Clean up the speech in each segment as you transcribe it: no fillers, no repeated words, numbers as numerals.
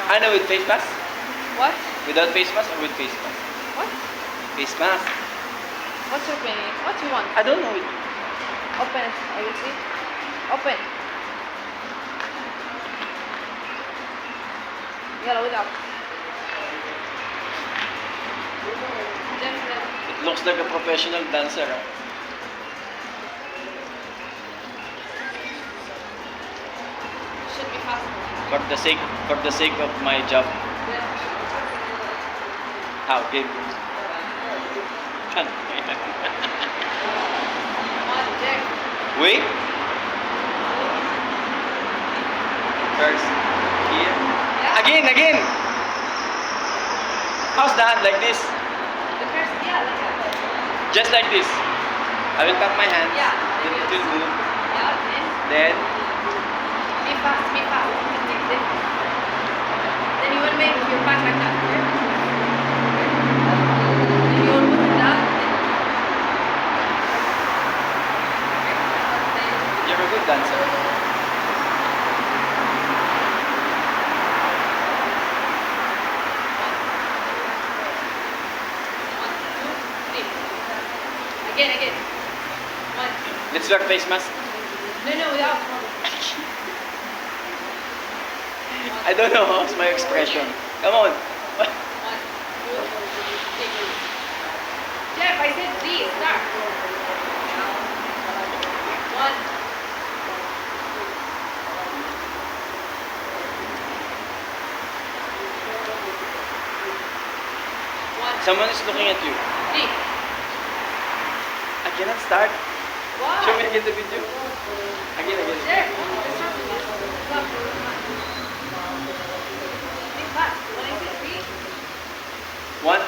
Ano, with face mask? What? Without face mask or with face mask? What? Face mask. What's your opinion? What you want? I don't know. Open it. I will see. Open. يلا without. It looks like a professional dancer. Huh? Should be fast. For the sake of my job. How? Game. One, Jack. Wait. First. Here. Yeah. Again. How's the hand? Like this? The first, yeah, like that. Just like this. I will tap my hands. Yeah. Then it will move. Yeah, Then be fast, be fast. Then you will make your back like that. Okay? Then you will put it down. you're a good dancer. One, two, three. Again. One. Let's wear face mask. No, without. I don't know how's my expression. Come on. One, two, three. Jeff, I said three. Start. One. One, Someone is looking at you. three. I cannot start. Wow. Show me again the video. Again. Jeff, let's start with this. Stop. Be fast. When I say three, What?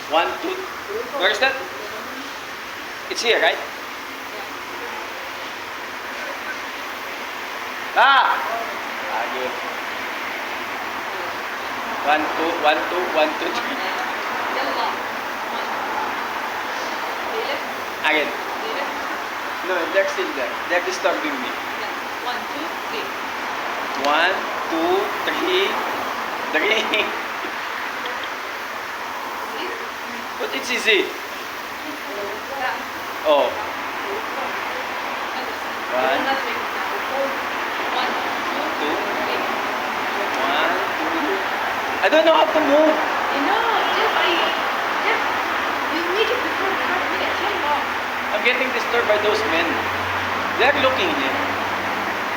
1, 2. Where's that? It's here, right? Good. 1, 2, 3. yalla. One. The left, Again. the left. No, they're still there. They're disturbing me. Yeah. 1, 2, 3. 1, 2, 3. 3. See? But it's easy. Yeah. Oh. One. One. Not make it now. 1, 2, 3. 1, 2. I don't know how to move. You know, Jeff, we make it before the half minute. Turn off. I'm getting disturbed by those men. They're looking here.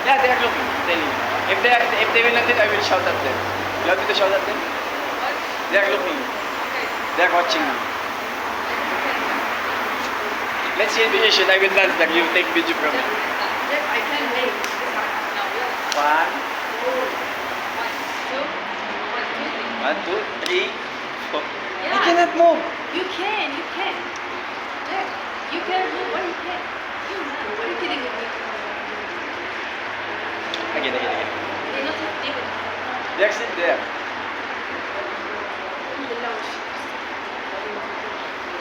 Yeah, they're looking. I'm telling you. If they will not do it, I will shout at them. You want me to shout at them? What? They're looking. Okay. They're watching me. Let's see the issue. I will dance like you take video from me. Jeff, I can make this happen now. Yeah. 1, 1, 2, 3, 4. Yeah. I cannot move. You can. Jeff, you can move what you can. What are you kidding with me? Again. You're not even. They're still there.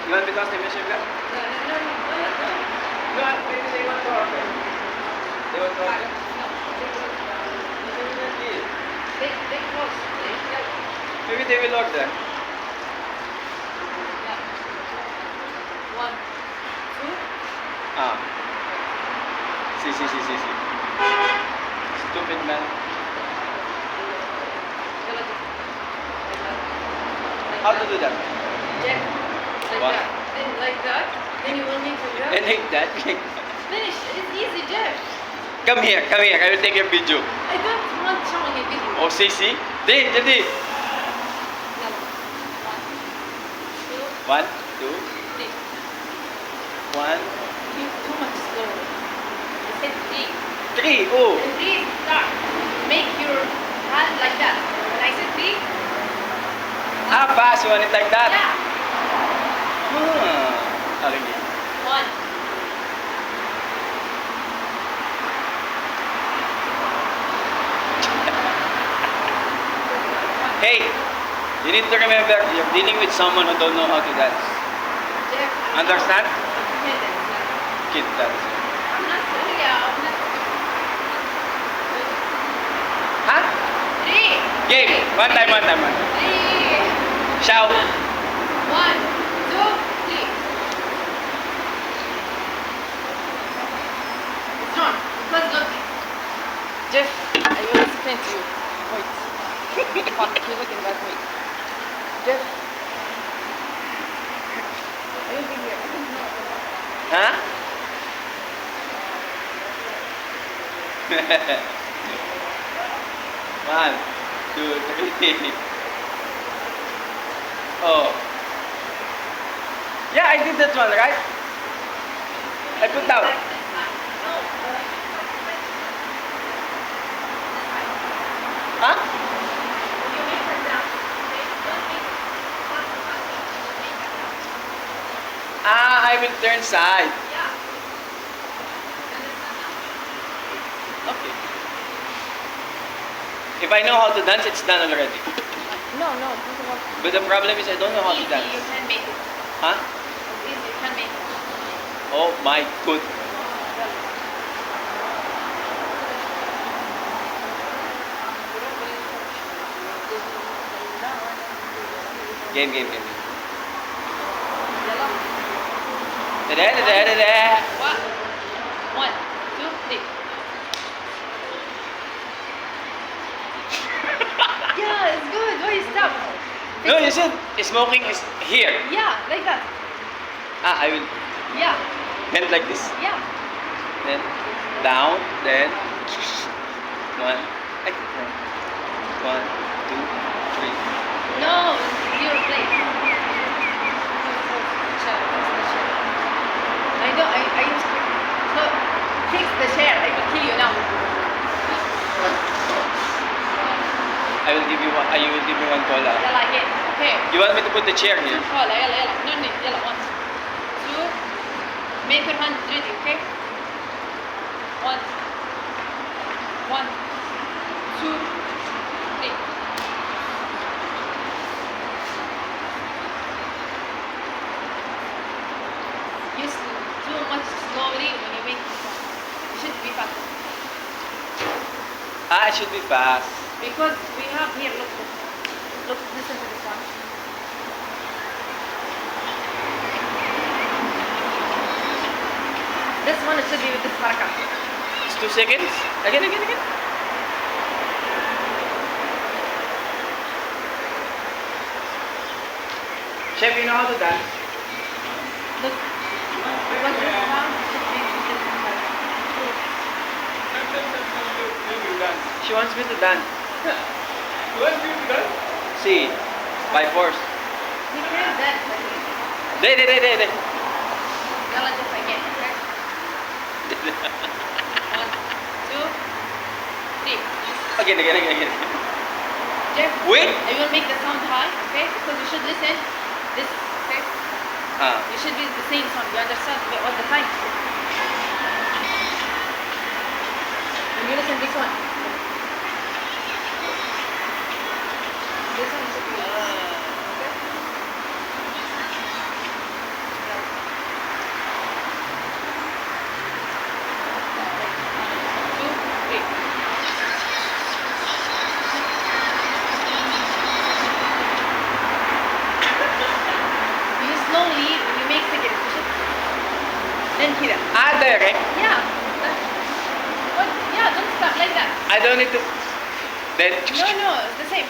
You want me to ask them, Monsieur Black? No, maybe they want to order. They want to order? They close. Maybe they will order. Yeah. 1, 2. Ah. See. Stupid man. How to do that? Jeff, like What? that. Then like that. Then you will need to grab. And like that. Finish. It's easy, Jeff. Come here. I will take your video. I don't want showing a video. Oh, see? Jadi. No. 1, 1, 2, 2, 3. 1, You're too much slow. I said 3. 3. Oh. And 3, start. Make your hand like that. When I said 3, Fast. You want it like that? yeah. Okay. 1. Hey, you need to remember, you're dealing with someone who don't know how to dance. Jeff. Understand? Independence. Kid dance. I'm not sorry. I'm not. Huh? 3. Game. One time. 3. Shout. 1, 2, 3. Strong. First look. Jeff, I will explain to you. Wait. Fuck, you're looking at me. Jeff. I will be here. I don't know. Huh? One, two, three. Oh. Yeah, I did that one, right? I put down. Huh? I will turn side. Okay. If I know how to dance, it's done already. No, this is what. But the problem is I don't know how to Easy, dance. you can make it. Huh? It's easy, you can make it. Oh my good. Game. Da-da-da-da-da. What? 1, 2, 3. Yeah, it's good. Why you stop? No, you said smoking is here. Yeah, like that. I will Yeah, bend like this. yeah. Then down, then one, ay, one, two, three. No, your place. I know, I so fix the chair. I will kill you now. I will give you one. You will give me one cola. Yalla, again. Okay. You want me to put the chair Two here? cola. Yalla. No need. Yalla, 1, 2. Make your hand ready, okay? 1, 2, 3. Use too much slowly when you make this one. You should be fast. I should be fast. Because we have here, look, listen to this one. This one, it should be with this haraka. It's 2 seconds. Again. Chef, you know how to dance? Look, what this sound should be with this haraka. She wants me to dance. You want me to dance? See, by force. You can dance like this. There. Yalla, just again, okay? 1, 2, 3. Again. Jeff, Wait. I will make the sound high, okay? Because you should listen this, okay? You should be the same sound. You understand all the time. When you listen this one. This one should be okay? Two, three. You slowly, when you make cigarette, you should then here. Direct. Yeah. What? Yeah, don't stop like that. I don't need to. Then. No, it's the same.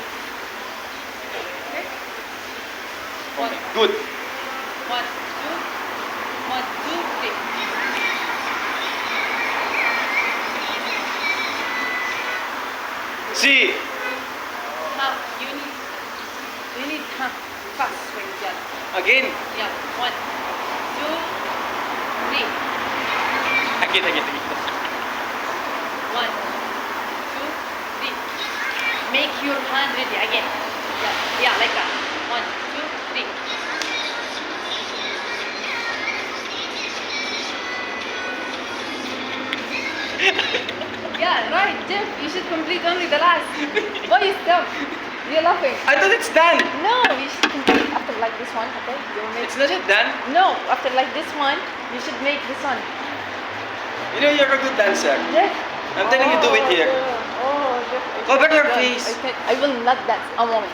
Okay? One, Good. 1, 2, 3. See. Half. You need half fast swing. Yeah. Again. Yeah. 1, 2, 3. Again. 1, 2, 3. Make your hand ready again. Yeah, like that. 1, 2, 3. Yeah, right, Jeff. You should complete only the last. Why you stop? You're laughing. I thought it's done. No, you should complete after like this one, okay? You will make. It's not yet done. No, after like this one, you should make this one. You know you're a good dancer. Jeff. I'm telling you, do it here. Oh, Jeff, I Cover can't your dance. face. I will not dance. I won't.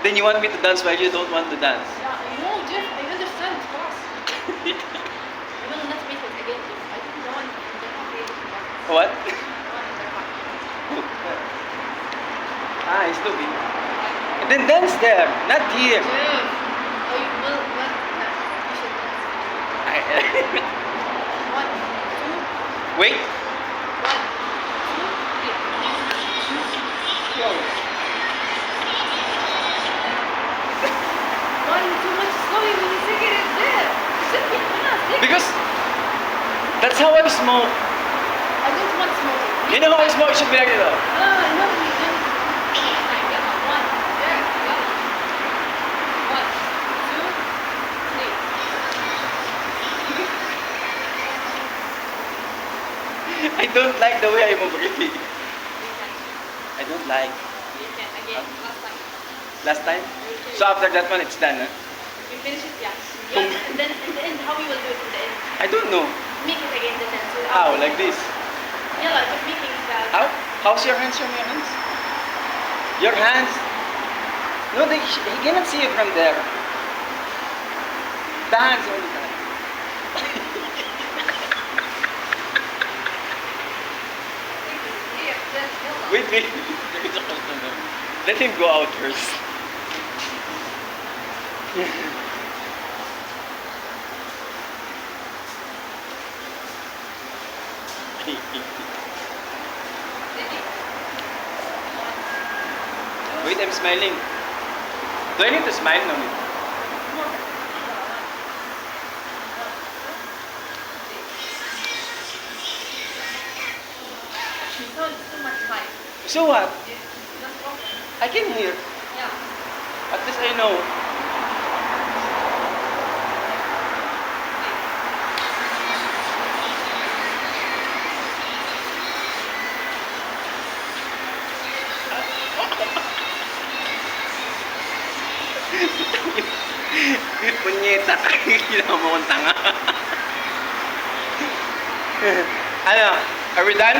Then you want me to dance while you don't want to dance. Yeah, no, Jeff, I understand. Class. I will not make it again. I don't want the happy. What? I want the happy. Ah, he's looking. And then dance there, not here. Jeff, I will not dance. You should dance. One, two, Wait. one, two, three. One, too much slowly when you sing it there. You should be fast. Because that's how I smoke. I don't want smoking. You know how I smoke? It should be like that. Ah, no, we don't. One, there, yeah. One, two, three. I don't like the way I move really. We can. I don't like. We can. Again, last time. Last time? So after that one, it's done. Huh? We finish it, yeah. Yeah, and then in the end, how we will do it in the end? I don't know. Make it again, the dance. without How? making Like this? Yeah, like just making that. How? How's your hands? Show me your hands. Your hands? No, he cannot see it from there. The hands only. The hands. Yeah, that's yellow. Wait, wait. There is a customer. Let him go out first. Ready? Wait, I'm smiling. Do I need to smile? No need. More. So it's too much high. So what? Just go. I can hear. Yeah. At least I know. Punyeta ka. Kailangan mo kong tanga. Ano? Are we done?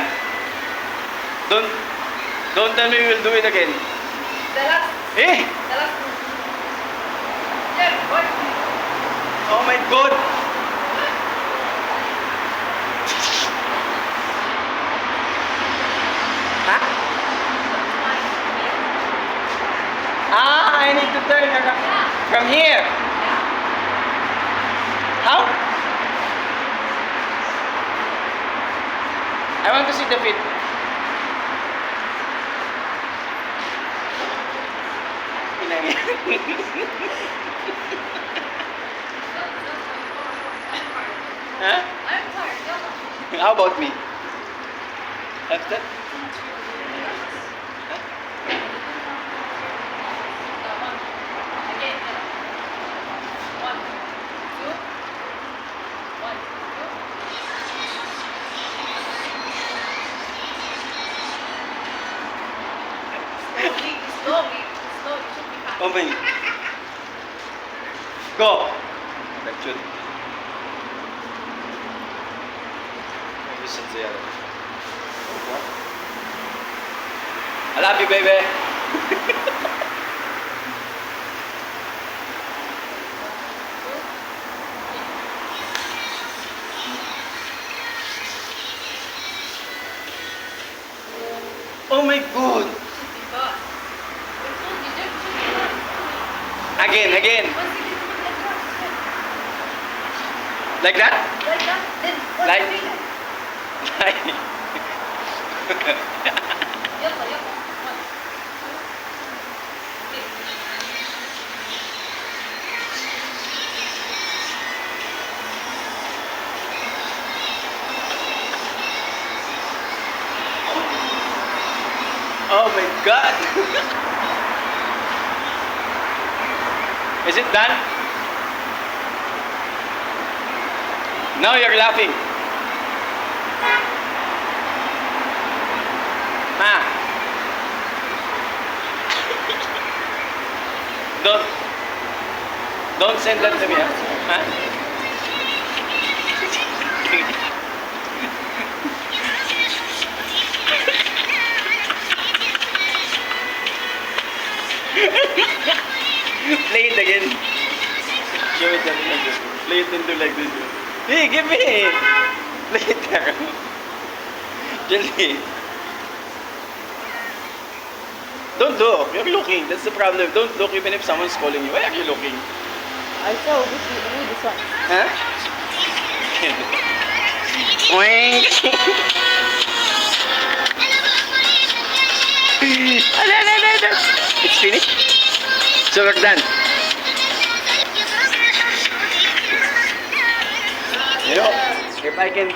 Don't tell me we'll do it again. The last. Eh! The last one. Yeah, what? Oh my God! Ha? Ah, I need to turn around. From here. How? I want to see the feet. Huh? I'm tired. Yalla. How about me? After? One. Again. Yalla. One, two. One, two. Slowly, slowly, slowly. Should be fast. Oh my. Go. That should. Listen to the other. I love you, baby. Oh my God. Should be fast. I told you, Jeff, should be fast. Again. Once you get to the track, Like that? like that, then once Like- you feel it. Yalla, yalla. One, two, three. Oh my God. Is it done? Now you're laughing. Ma. Don't send that to me. Huh? Play it again. Show it something like this. Play it into like this. Hey, give me! Play it there. Jolly. Don't look. You're looking. That's the problem. Don't look even if someone's calling you. Why are you looking? I saw with this one. Huh? Wink. It's finished. So we're done. You know, if I can